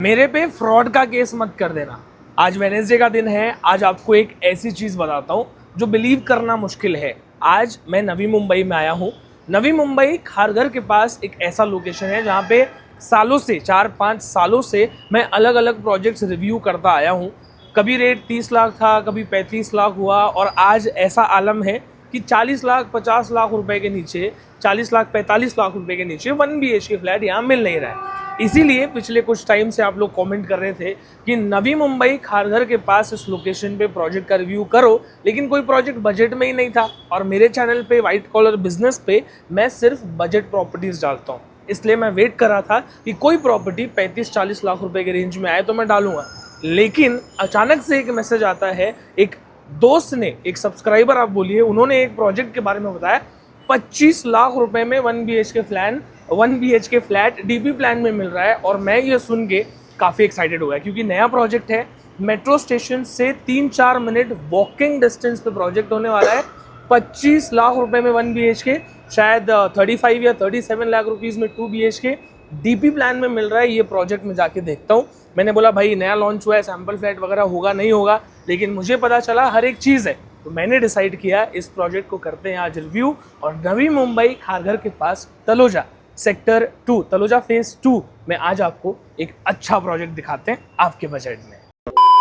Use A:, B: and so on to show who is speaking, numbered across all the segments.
A: मेरे पे फ्रॉड का केस मत कर देना। आज वेनेसडे का दिन है। आज आपको एक ऐसी चीज़ बताता हूँ जो बिलीव करना मुश्किल है। आज मैं नवी मुंबई में आया हूँ। नवी मुंबई खारघर के पास एक ऐसा लोकेशन है जहाँ पे सालों से 4-5 सालों से मैं अलग अलग प्रोजेक्ट्स रिव्यू करता आया हूँ। कभी रेट 30 लाख था, कभी 35 लाख हुआ, और आज ऐसा आलम है कि 40 लाख 50 लाख रुपए के नीचे, 40 लाख 45 लाख रुपए के नीचे 1 BHK फ्लैट यहाँ मिल नहीं रहा है। इसीलिए पिछले कुछ टाइम से आप लोग कमेंट कर रहे थे कि नवी मुंबई खारघर के पास इस लोकेशन पे प्रोजेक्ट का रिव्यू करो, लेकिन कोई प्रोजेक्ट बजट में ही नहीं था। और मेरे चैनल पे व्हाइट कॉलर बिजनेस पे मैं सिर्फ बजट प्रॉपर्टीज डालता हूँ, इसलिए मैं वेट कर रहा था कि कोई प्रॉपर्टी 35-40 लाख रुपए के रेंज में आए तो मैं डालूंगा। लेकिन अचानक से एक मैसेज आता है, एक दोस्त ने, एक सब्सक्राइबर आप बोलिए, उन्होंने एक प्रोजेक्ट के बारे में बताया 25 लाख रुपए में 1 BHK फ्लैट डीपी प्लान में मिल रहा है। और मैं ये सुन के काफ़ी एक्साइटेड हो गया क्योंकि नया प्रोजेक्ट है। मेट्रो स्टेशन से 3-4 मिनट वॉकिंग डिस्टेंस पे प्रोजेक्ट होने वाला है। 25 लाख रुपए में 1 BHK, शायद 35 या 37 लाख रुपीज़ में 2 BHK डीपी प्लान में मिल रहा है। ये प्रोजेक्ट में जाके देखता हूँ। मैंने बोला भाई नया लॉन्च हुआ है, सैम्पल फ्लैट वगैरह होगा नहीं होगा, लेकिन मुझे पता चला हर एक चीज़ है। तो मैंने डिसाइड किया इस प्रोजेक्ट को करते हैं आज रिव्यू। और नवी मुंबई खारघर के पास तलोजा सेक्टर 2, तलोजा फेज 2 में आज आपको एक अच्छा प्रोजेक्ट दिखाते हैं आपके बजट में।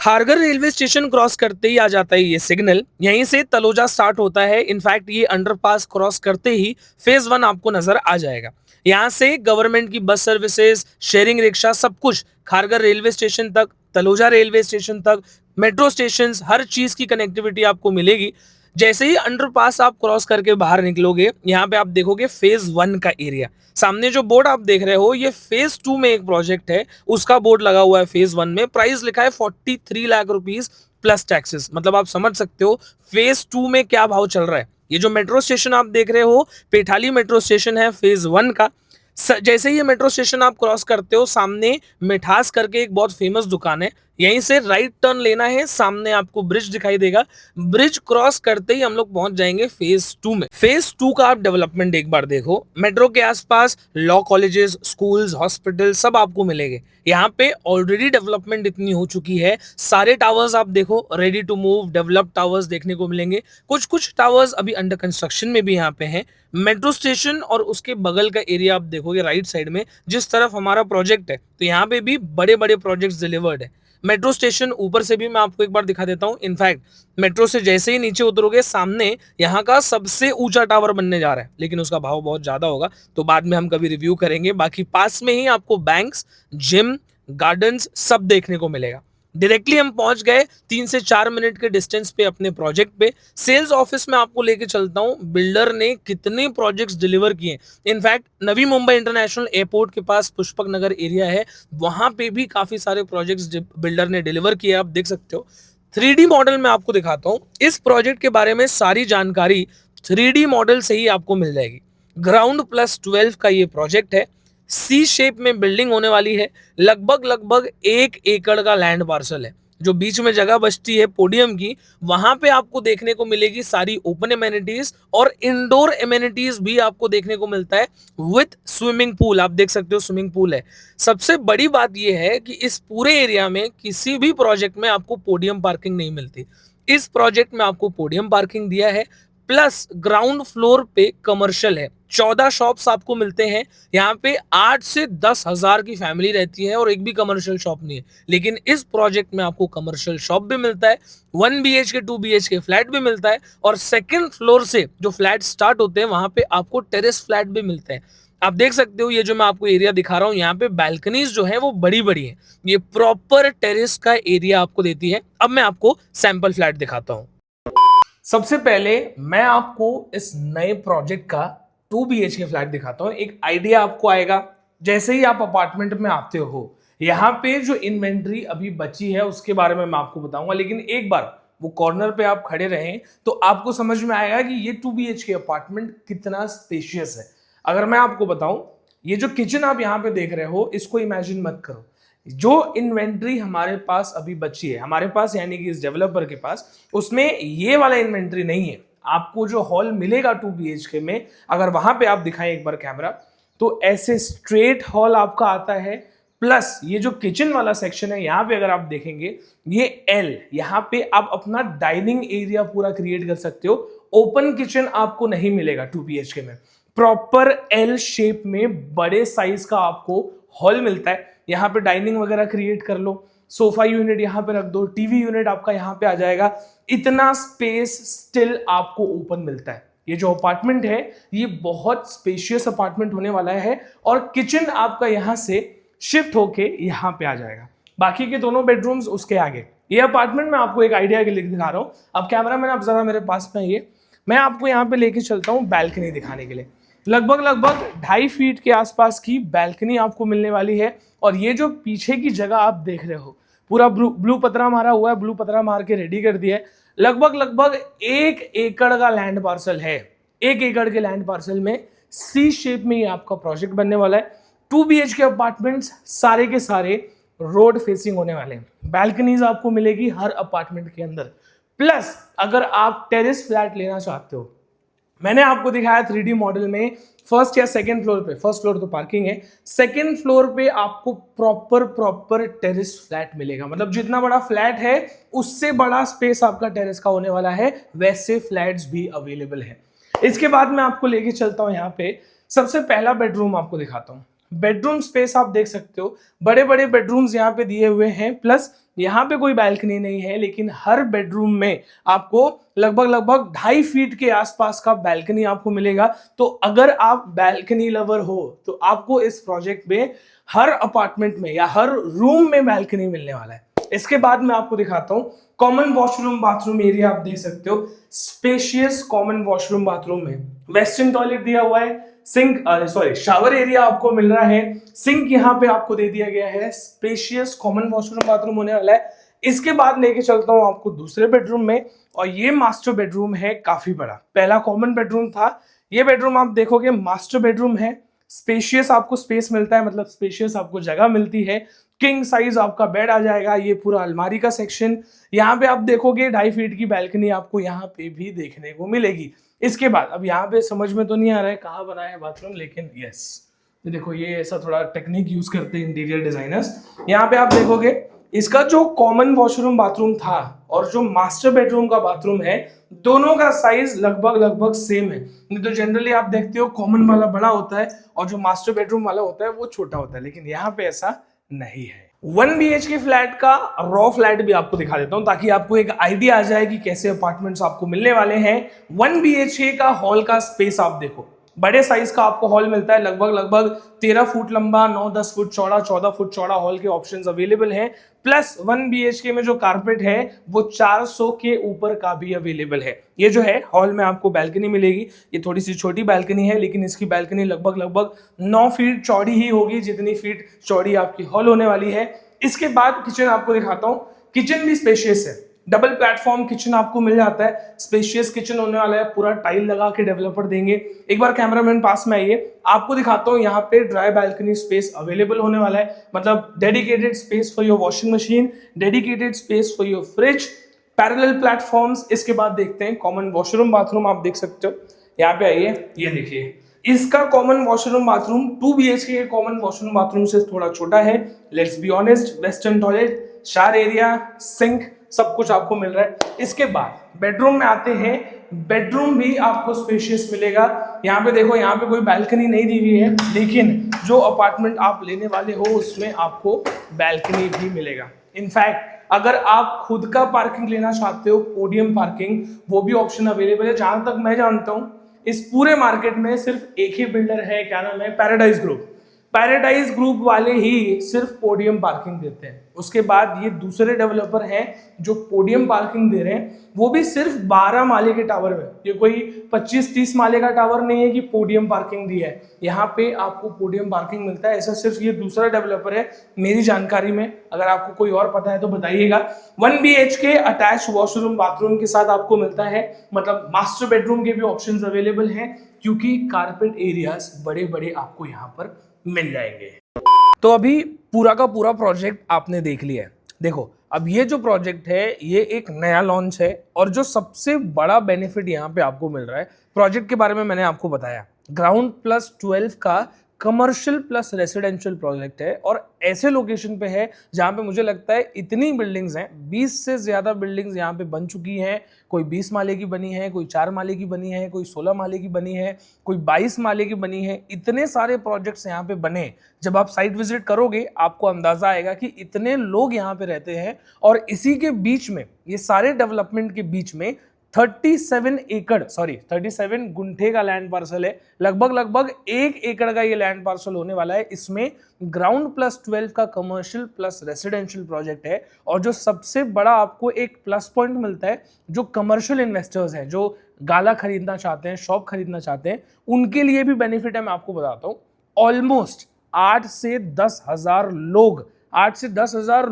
A: खारघर रेलवे स्टेशन क्रॉस करते ही आ जाता है ये सिग्नल, यहीं से तलोजा स्टार्ट होता है। इनफैक्ट ये अंडरपास क्रॉस करते ही फेज 1 आपको नजर आ जाएगा। यहाँ से गवर्नमेंट की बस सर्विसेज, शेयरिंग रिक्शा, सब कुछ खारघर रेलवे स्टेशन तक, तलोजा रेलवे स्टेशन तक, मेट्रो स्टेशन, हर चीज की कनेक्टिविटी आपको मिलेगी। जैसे ही अंडरपास आप क्रॉस करके बाहर निकलोगे, यहाँ पे आप देखोगे फेज 1 का एरिया। सामने जो बोर्ड आप देख रहे हो, ये फेज 2 में एक प्रोजेक्ट है, उसका बोर्ड लगा हुआ है। फेज 1 में प्राइस लिखा है 43 लाख रुपीज प्लस टैक्सेस। मतलब आप समझ सकते हो फेज 2 में क्या भाव चल रहा है। ये जो मेट्रो स्टेशन आप देख रहे हो, पेठाली मेट्रो स्टेशन है फेज 1 का। जैसे ही ये मेट्रो स्टेशन आप क्रॉस करते हो, सामने मिठास करके एक बहुत फेमस दुकान है, यहीं से राइट टर्न लेना है। सामने आपको ब्रिज दिखाई देगा। ब्रिज क्रॉस करते ही हम लोग पहुंच जाएंगे फेज 2 में। फेज 2 का आप डेवलपमेंट एक बार देखो। मेट्रो के आसपास लॉ कॉलेजेस, स्कूल्स, हॉस्पिटल सब आपको मिलेंगे। यहाँ पे ऑलरेडी डेवलपमेंट इतनी हो चुकी है, सारे टावर्स आप देखो ready to move develop towers देखने को मिलेंगे। कुछ कुछ टावर्स अभी अंडर कंस्ट्रक्शन में भी यहाँ पे हैं। मेट्रो स्टेशन और उसके बगल का एरिया आप देखोगे राइट साइड में, जिस तरफ हमारा प्रोजेक्ट है, तो यहाँ पे भी बड़े बड़े प्रोजेक्ट्स डिलीवर्ड है। मेट्रो स्टेशन ऊपर से भी मैं आपको एक बार दिखा देता हूँ। इनफैक्ट मेट्रो से जैसे ही नीचे उतरोगे, सामने यहाँ का सबसे ऊंचा टावर बनने जा रहा है, लेकिन उसका भाव बहुत ज्यादा होगा, तो बाद में हम कभी रिव्यू करेंगे। बाकी पास में ही आपको बैंक्स, जिम, गार्डन्स सब देखने को मिलेगा। डायरेक्टली हम पहुंच गए 3 से 4 मिनट के डिस्टेंस पे अपने प्रोजेक्ट पे। सेल्स ऑफिस में आपको लेके चलता हूं, बिल्डर ने कितने प्रोजेक्ट्स डिलीवर किए। In fact Navi Mumbai international airport के पास पुष्पक नगर एरिया है, वहां पे भी काफी सारे प्रोजेक्ट्स बिल्डर ने डिलीवर किए, आप देख सकते हो। 3D मॉडल में आपको दिखाता हूं। इस प्रोजेक्ट के बारे में सारी जानकारी 3D मॉडल से ही आपको मिल जाएगी। ग्राउंड प्लस 12 का ये प्रोजेक्ट है। सी शेप में बिल्डिंग होने वाली है। लगभग लगभग 1 एकड़ का लैंड पार्सल है। जो बीच में जगह बचती है पोडियम की, वहां पे आपको देखने को मिलेगी सारी ओपन एमेनिटीज, और इंडोर एमेनिटीज भी आपको देखने को मिलता है विथ स्विमिंग पूल। आप देख सकते हो स्विमिंग पूल है। सबसे बड़ी बात यह है कि इस पूरे एरिया में किसी भी प्रोजेक्ट में आपको पोडियम पार्किंग नहीं मिलती। इस प्रोजेक्ट में आपको पोडियम पार्किंग दिया है, प्लस ग्राउंड फ्लोर पे कमर्शियल है। 14 शॉप्स आपको मिलते हैं। यहाँ पे 8 से 10 हजार की फैमिली रहती है और एक भी कमर्शियल शॉप नहीं है। लेकिन इस प्रोजेक्ट में आपको कमर्शियल शॉप भी मिलता है, 1 BHK 2 BHK फ्लैट भी मिलता है, और सेकंड फ्लोर से जो फ्लैट स्टार्ट होते हैं वहां पे आपको टेरेस फ्लैट भी मिलते हैं। आप देख सकते हो ये जो मैं आपको एरिया दिखा रहा हूँ, यहाँ पे बैल्कनीज जो है वो बड़ी बड़ी है। ये प्रॉपर टेरेस का एरिया आपको देती है। अब मैं आपको सैंपल फ्लैट दिखाता हूँ। सबसे पहले मैं आपको इस नए प्रोजेक्ट का 2 BHK फ्लैट दिखाता हूँ। एक आइडिया आपको आएगा जैसे ही आप अपार्टमेंट में आते हो। यहाँ पे जो इन्वेंट्री अभी बची है उसके बारे में मैं आपको बताऊंगा, लेकिन एक बार वो कॉर्नर पे आप खड़े रहें तो आपको समझ में आएगा कि ये 2 BHK अपार्टमेंट कितना स्पेशियस है। अगर मैं आपको बताऊं, ये जो किचन आप यहाँ पे देख रहे हो, इसको इमेजिन मत करो। जो इन्वेंट्री हमारे पास अभी बची है, हमारे पास यानी कि इस डेवलपर के पास, उसमें ये वाला इन्वेंट्री नहीं है। आपको जो हॉल मिलेगा 2 BHK में, अगर वहां पे आप दिखाएं एक बार कैमरा, तो ऐसे स्ट्रेट हॉल आपका आता है, प्लस ये जो किचन वाला सेक्शन है यहाँ पे अगर आप देखेंगे ये एल, यहाँ पे आप अपना डाइनिंग एरिया पूरा क्रिएट कर सकते हो। ओपन किचन आपको नहीं मिलेगा 2 BHK में, प्रॉपर एल शेप में बड़े साइज का आपको हॉल मिलता है। यहाँ पे डाइनिंग वगैरह क्रिएट कर लो, सोफा यूनिट यहाँ पे रख दो, टीवी यूनिट आपका यहाँ पे आ जाएगा। इतना स्पेस स्टिल आपको ओपन मिलता है। ये जो अपार्टमेंट है ये बहुत स्पेशियस अपार्टमेंट होने वाला है और किचन आपका यहाँ से शिफ्ट होके यहाँ पे आ जाएगा। बाकी के दोनों बेडरूम्स उसके आगे। ये अपार्टमेंट मैं आपको एक आइडिया के लिए दिखा रहा हूँ। अब कैमरा मैन आप जरा मेरे पास में आइए, मैं आपको यहाँ पे लेके चलता हूँ बैल्कनी दिखाने के लिए। लगभग 2.5 फीट के आसपास की बैल्कनी आपको मिलने वाली है। और ये जो पीछे की जगह आप देख रहे हो पूरा ब्लू पतरा मारा हुआ है, ब्लू पतरा मार के रेडी कर दिया है। लगभग 1 एकड़ का लैंड पार्सल है। 1 एकड़ के लैंड पार्सल में सी शेप में ये आपका प्रोजेक्ट बनने वाला है। 2 BHK अपार्टमेंट्स सारे के सारे रोड फेसिंग होने वाले हैं। बैल्कनीज आपको मिलेगी हर अपार्टमेंट के अंदर। प्लस अगर आप टेरेस फ्लैट लेना चाहते हो, मैंने आपको दिखाया 3D मॉडल में फर्स्ट या सेकंड फ्लोर पे, फर्स्ट फ्लोर तो पार्किंग है, सेकंड फ्लोर पे आपको प्रॉपर टेरेस फ्लैट मिलेगा। मतलब जितना बड़ा फ्लैट है उससे बड़ा स्पेस आपका टेरेस का होने वाला है, वैसे फ्लैट्स भी अवेलेबल है। इसके बाद मैं आपको लेके चलता हूं यहाँ पे, सबसे पहला बेडरूम आपको दिखाता हूँ। बेडरूम स्पेस आप देख सकते हो, बड़े बड़े बेडरूम्स यहाँ पे दिए हुए हैं। प्लस यहाँ पे कोई बैल्कनी नहीं है, लेकिन हर बेडरूम में आपको लगभग 2.5 फीट के आसपास का बैल्कनी आपको मिलेगा। तो अगर आप बैल्कनी लवर हो तो आपको इस प्रोजेक्ट में हर अपार्टमेंट में या हर रूम में बैल्कनी मिलने वाला है। इसके बाद मैं आपको दिखाता हूँ कॉमन वॉशरूम बाथरूम एरिया। आप देख सकते हो स्पेशियस कॉमन वॉशरूम बाथरूम है, वेस्टर्न टॉयलेट दिया हुआ है, सिंक शावर एरिया आपको मिल रहा है, सिंक यहाँ पे आपको दे दिया गया है। स्पेशियस कॉमन वॉशरूम बाथरूम होने वाला है। इसके बाद लेके चलता हूँ आपको दूसरे बेडरूम में, और ये मास्टर बेडरूम है, काफी बड़ा। पहला कॉमन बेडरूम था, ये बेडरूम आप देखोगे मास्टर बेडरूम है। स्पेशियस आपको स्पेस मिलता है, मतलब स्पेशियस आपको जगह मिलती है। किंग साइज आपका बेड आ जाएगा। ये पूरा अलमारी का सेक्शन, यहाँ पे आप देखोगे 2.5 फीट की बैल्कनी आपको यहाँ पे भी देखने को मिलेगी। इसके बाद अब यहाँ पे समझ में तो नहीं आ रहा है कहाँ बना है बाथरूम, लेकिन यस देखो ये ऐसा थोड़ा टेक्निक यूज करते हैं इंटीरियर डिजाइनर्स। यहाँ पे आप देखोगे इसका जो कॉमन वॉशरूम बाथरूम था और जो मास्टर बेडरूम का बाथरूम है, दोनों का साइज लगभग सेम है। नहीं तो जनरली आप देखते हो कॉमन वाला बड़ा होता है और जो मास्टर बेडरूम वाला होता है वो छोटा होता है, लेकिन यहाँ पे ऐसा नहीं है। 1 BHK फ्लैट का रॉ फ्लैट भी आपको दिखा देता हूं ताकि आपको एक आइडिया आ जाए कि कैसे अपार्टमेंट्स आपको मिलने वाले हैं। 1 BHK का हॉल का स्पेस आप देखो, बड़े साइज का आपको हॉल मिलता है। लगभग 13 फुट लंबा, 9-10 फुट चौड़ा, 14 फुट चौड़ा हॉल के ऑप्शंस अवेलेबल हैं। प्लस 1 BHK में जो कारपेट है वो 400 के ऊपर का भी अवेलेबल है। ये जो है हॉल में आपको बैल्कनी मिलेगी। ये थोड़ी सी छोटी बैल्कनी है, लेकिन इसकी बैल्कनी लगभग 9 फीट चौड़ी ही होगी जितनी फीट चौड़ी आपकी हॉल होने वाली है। इसके बाद किचन आपको दिखाता हूँ। किचन भी स्पेशियस है, डबल प्लेटफॉर्म किचन आपको मिल जाता है। स्पेशियस किचन होने वाला है, पूरा टाइल लगा के डेवलपर देंगे। एक बार कैमरामैन पास में आइए, आपको दिखाता हूँ। यहाँ पे ड्राई बैल्कनी स्पेस अवेलेबल होने वाला है, मतलब dedicated space for your washing machine, dedicated space for your fridge, parallel platforms. इसके बाद देखते हैं कॉमन वॉशरूम बाथरूम। आप देख सकते हो, यहाँ पे आइए, ये देखिए इसका कॉमन वॉशरूम बाथरूम 2 BHK के कॉमन वॉशरूम बाथरूम से थोड़ा छोटा है। Let's be honest, western toilet, shower area, sink, सब कुछ आपको मिल रहा है। इसके बाद बेडरूम में आते हैं। बेडरूम भी आपको स्पेशियस मिलेगा। यहाँ पे देखो, यहाँ पे कोई बैल्कनी नहीं दी हुई है, लेकिन जो अपार्टमेंट आप लेने वाले हो उसमें आपको बैल्कनी भी मिलेगा। इनफैक्ट अगर आप खुद का पार्किंग लेना चाहते हो, पोडियम पार्किंग, वो भी ऑप्शन अवेलेबल है। जहां तक मैं जानता हूं इस पूरे मार्केट में सिर्फ एक ही बिल्डर है, क्या नाम है, पैराडाइज ग्रुप। पैराडाइज ग्रुप वाले ही सिर्फ पोडियम पार्किंग देते हैं। उसके बाद ये दूसरे डेवलपर हैं जो पोडियम पार्किंग दे रहे हैं, वो भी सिर्फ 12 माले के टावर में। ये कोई 25-30 माले का टावर नहीं है कि पोडियम पार्किंग दी है। यहाँ पे आपको पोडियम पार्किंग मिलता है, ऐसा सिर्फ ये दूसरा डेवलपर है मेरी जानकारी में। अगर आपको कोई और पता है तो बताइएगा। 1 BHK अटैच वॉशरूम बाथरूम के साथ आपको मिलता है, मतलब मास्टर बेडरूम के भी ऑप्शंस अवेलेबल हैं, क्योंकि कारपेट एरियाज बड़े बड़े आपको यहाँ पर मिल जाएंगे। तो अभी पूरा का पूरा प्रोजेक्ट आपने देख लिया है। देखो, अब ये जो प्रोजेक्ट है ये एक नया लॉन्च है, और जो सबसे बड़ा बेनिफिट यहाँ पे आपको मिल रहा है, प्रोजेक्ट के बारे में मैंने आपको बताया, ग्राउंड +12 का कमर्शियल प्लस रेसिडेंशियल प्रोजेक्ट है और ऐसे लोकेशन पे है जहाँ पे मुझे लगता है इतनी बिल्डिंग्स हैं, 20 से ज़्यादा बिल्डिंग्स यहाँ पे बन चुकी हैं। कोई 20 माले की बनी है, कोई 4 माले की बनी है, कोई 16 माले की बनी है, कोई 22 माले की बनी है। इतने सारे प्रोजेक्ट्स यहाँ पे बने, जब आप साइट विजिट करोगे आपको अंदाजा आएगा कि इतने लोग यहाँ पे रहते हैं। और इसी के बीच में, ये सारे डेवलपमेंट के बीच में 37 गुंठे का लैंड पार्सल है। लगभग 1 एकड़ का ये लैंड पार्सल होने वाला है। इसमें ग्राउंड प्लस 12 का कमर्शियल प्लस रेसिडेंशियल प्रोजेक्ट है। और जो सबसे बड़ा आपको एक प्लस पॉइंट मिलता है, जो कमर्शियल इन्वेस्टर्स हैं, जो गाला खरीदना चाहते हैं, शॉप खरीदना चाहते हैं, उनके लिए भी बेनिफिट है। मैं आपको बताता हूँ, ऑलमोस्ट 8 से 10,000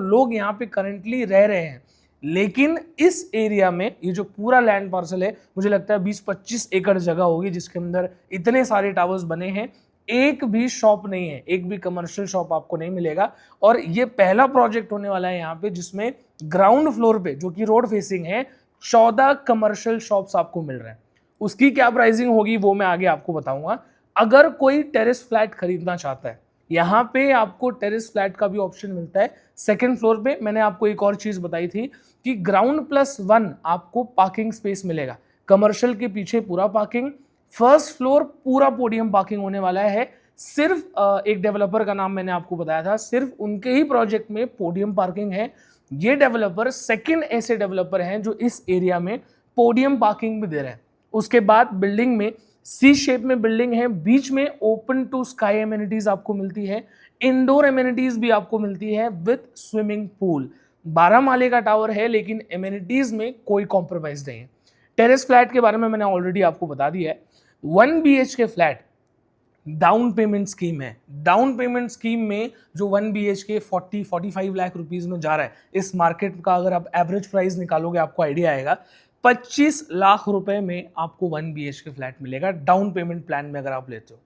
A: लोग यहाँ पे करेंटली रह रहे हैं। लेकिन इस एरिया में ये जो पूरा लैंड पार्सल है, मुझे लगता है 20-25 एकड़ जगह होगी जिसके अंदर इतने सारे टावर्स बने हैं। एक भी शॉप नहीं है, एक भी कमर्शियल शॉप आपको नहीं मिलेगा। और ये पहला प्रोजेक्ट होने वाला है यहाँ पे जिसमें ग्राउंड फ्लोर पे, जो कि रोड फेसिंग है, 14 कमर्शियल शॉप्स आपको मिल रहे हैं। उसकी क्या प्राइसिंग होगी वो मैं आगे आपको बताऊंगा। अगर कोई टेरेस फ्लैट खरीदना चाहता है, यहाँ पे आपको टेरेस फ्लैट का भी ऑप्शन मिलता है। सेकंड फ्लोर पे मैंने आपको एक और चीज बताई थी कि ग्राउंड प्लस 1 आपको पार्किंग स्पेस मिलेगा। कमर्शियल के पीछे पूरा पार्किंग, फर्स्ट फ्लोर पूरा पोडियम पार्किंग होने वाला है। सिर्फ एक डेवलपर का नाम मैंने आपको बताया था, सिर्फ उनके ही प्रोजेक्ट में पोडियम पार्किंग है। ये डेवलपर सेकंड ऐसे डेवलपर हैं जो इस एरिया में पोडियम पार्किंग भी दे रहे हैं। उसके बाद बिल्डिंग में सी शेप में बिल्डिंग है, बीच में ओपन टू स्काई एमिनिटीज आपको मिलती है, इंडोर एमिनिटीज भी आपको मिलती है विद स्विमिंग पूल। 12 माले का टावर है लेकिन एमिनिटीज में कोई कॉम्प्रोमाइज नहीं है। टेरेस फ्लैट के बारे में मैंने ऑलरेडी आपको बता दिया है। 1 BHK flat down payment scheme है। डाउन पेमेंट स्कीम में जो 1 BHK 40-45 लाख रुपीज में जा रहा है, इस मार्केट का अगर आप एवरेज प्राइस निकालोगे आपको आइडिया आएगा। 25 लाख रुपए में आपको 1 BHK फ्लैट मिलेगा डाउन पेमेंट प्लान में अगर आप लेते हो।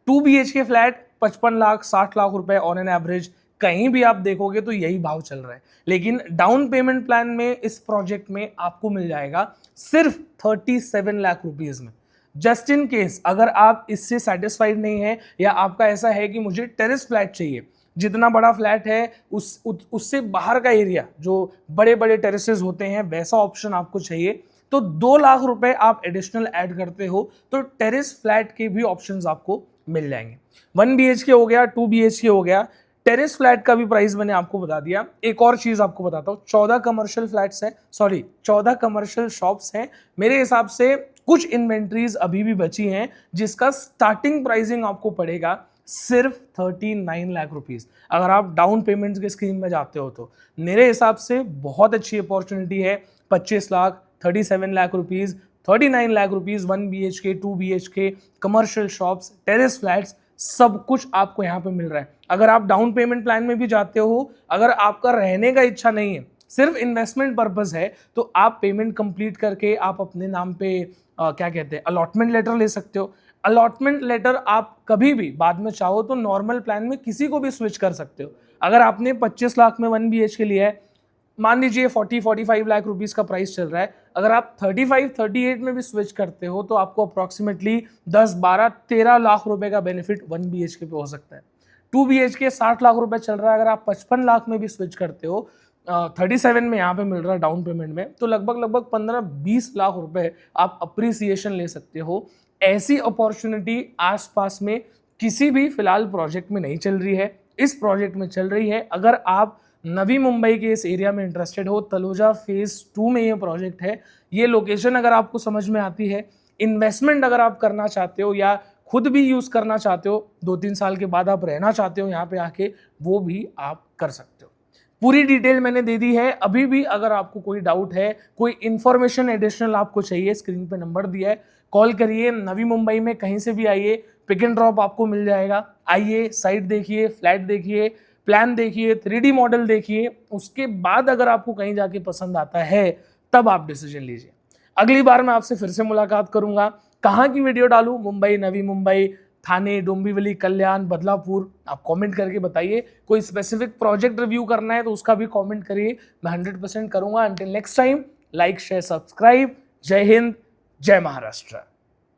A: 2 BHK फ्लैट 55 लाख 60 लाख रुपए ऑन एन एवरेज, कहीं भी आप देखोगे तो यही भाव चल रहा है। लेकिन डाउन पेमेंट प्लान में इस प्रोजेक्ट में आपको मिल जाएगा सिर्फ 37 लाख रुपीज में। जस्ट इन केस अगर आप इससे सेटिस्फाइड नहीं है, या आपका ऐसा है कि मुझे टेरेस फ्लैट चाहिए, जितना बड़ा फ्लैट है उससे बाहर का एरिया, जो बड़े बड़े टेरेसेस होते हैं, वैसा ऑप्शन आपको चाहिए, तो 2 लाख रुपए आप एडिशनल ऐड करते हो तो टेरेस फ्लैट के भी ऑप्शंस आपको मिल जाएंगे। 1 BHK हो गया, 2 BHK हो गया, टेरेस फ्लैट का भी प्राइस मैंने आपको बता दिया। एक और चीज आपको बताता हूँ, 14 कमर्शियल फ्लैट्स हैं, 14 कमर्शियल शॉप्स हैं। मेरे हिसाब से कुछ इन्वेंट्रीज अभी भी बची हैं जिसका स्टार्टिंग प्राइसिंग आपको पड़ेगा सिर्फ 39 लाख रुपीज। अगर आप डाउन पेमेंट के स्कीम में जाते हो तो मेरे हिसाब से बहुत अच्छी अपॉर्चुनिटी है। 25 lakh, 37 lakh rupees, 39 lakh rupees, 1 BHK 2 BHK commercial shops, terrace flats, सब कुछ आपको यहाँ पे मिल रहा है। अगर आप डाउन पेमेंट प्लान में भी जाते हो, अगर आपका रहने का इच्छा नहीं है, सिर्फ इन्वेस्टमेंट पर्पस है, तो आप पेमेंट कंप्लीट करके आप अपने नाम पे क्या कहते हैं, अलॉटमेंट लेटर ले सकते हो। अलॉटमेंट लेटर आप कभी भी बाद में चाहो तो नॉर्मल प्लान में किसी को भी स्विच कर सकते हो। अगर आपने 25 लाख में 1 BHK लिया है, मान लीजिए 40-45 लाख रुपीस का प्राइस चल रहा है, अगर आप 35-38 में भी स्विच करते हो तो आपको अप्रॉक्सीमेटली 10-12-13 लाख रुपए का बेनिफिट 1 BHK पे हो सकता है। 2 BHK 60 लाख रुपए चल रहा है, अगर आप 55 लाख में भी स्विच करते हो, 37 में यहाँ पे मिल रहा है डाउन पेमेंट में, तो लगभग 15-20 लाख रुपए आप अप्रिसिएशन ले सकते हो। ऐसी अपॉर्चुनिटी आसपास में किसी भी फिलहाल प्रोजेक्ट में नहीं चल रही है, इस प्रोजेक्ट में चल रही है। अगर आप नवी मुंबई के इस एरिया में इंटरेस्टेड हो, तलोजा फेज 2 में ये प्रोजेक्ट है। ये लोकेशन अगर आपको समझ में आती है, इन्वेस्टमेंट अगर आप करना चाहते हो या खुद भी यूज करना चाहते हो, 2-3 साल के बाद आप रहना चाहते हो यहाँ पे आके, वो भी आप कर सकते हो। पूरी डिटेल मैंने दे दी है। अभी भी अगर आपको कोई डाउट है, कोई इंफॉर्मेशन एडिशनल आपको चाहिए, स्क्रीन पे नंबर दिया है, कॉल करिए। नवी मुंबई में कहीं से भी आइए, पिक एंड ड्रॉप आपको मिल जाएगा। आइए, साइट देखिए, फ्लैट देखिए, प्लान देखिए, 3D मॉडल देखिए, उसके बाद अगर आपको कहीं जाके पसंद आता है तब आप डिसीजन लीजिए। अगली बार मैं आपसे फिर से मुलाकात करूंगा। कहाँ की वीडियो डालूं, मुंबई, नवी मुंबई, थाने, डोंबिवली, कल्याण, बदलापुर, आप कमेंट करके बताइए। कोई स्पेसिफिक प्रोजेक्ट रिव्यू करना है तो उसका भी कमेंट करिए, मैं 100% करूंगा। Until next time, like share subscribe. जय हिंद, जय महाराष्ट्र।